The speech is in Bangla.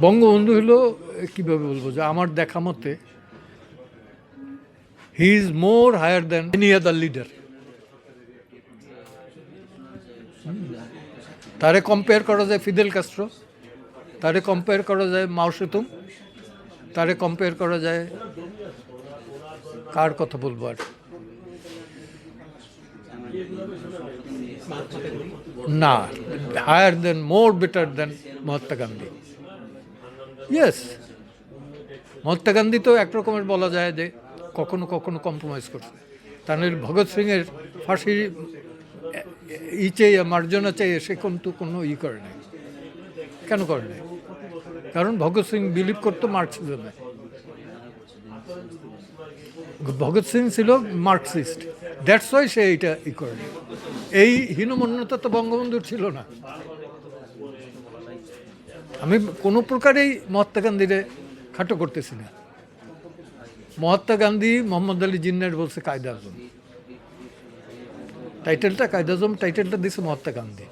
বঙ্গবন্ধু হলো কীভাবে বলবো, যে আমার দেখা মতে he is more higher than any other leader. তারে কম্পেয়ার করা যায় ফিদেল কাস্ট্রো, তারে কম্পেয়ার করা যায় মাও সেতুং, তারে কম্পেয়ার করা যায় কার কথা বলবো আর, না, higher than, more better than Mahatma Gandhi. Yes, Mahatma Gandhi তো একরকমের বলা যায় যে কখনো কখনো কম্প্রোমাইজ করছে। তাহলে ভগৎ সিংয়ের ফাঁসি চেয়ে মার্জনা চেয়ে সে কিন্তু কোনো করে নাই। কেন করে নাই? কারণ ভগৎ সিং বিলিভ করতো মার্কসিজমে। ভগৎ সিং ছিল মার্কসিস্ট, দ্যাটস ওয়াই সে এইটা করে নাই। এই হীনমন্যতা তো বঙ্গবন্ধুর ছিল না। আমি কোনো প্রকারেই মহাত্মা গান্ধীরে খাটো করতেছি না। মহাত্মা গান্ধী মোহাম্মদ আলী জিন্নার বলছে কায়দা আজম, টাইটেলটা কায়দা আজম টাইটেলটা দিছে মহাত্মা গান্ধী।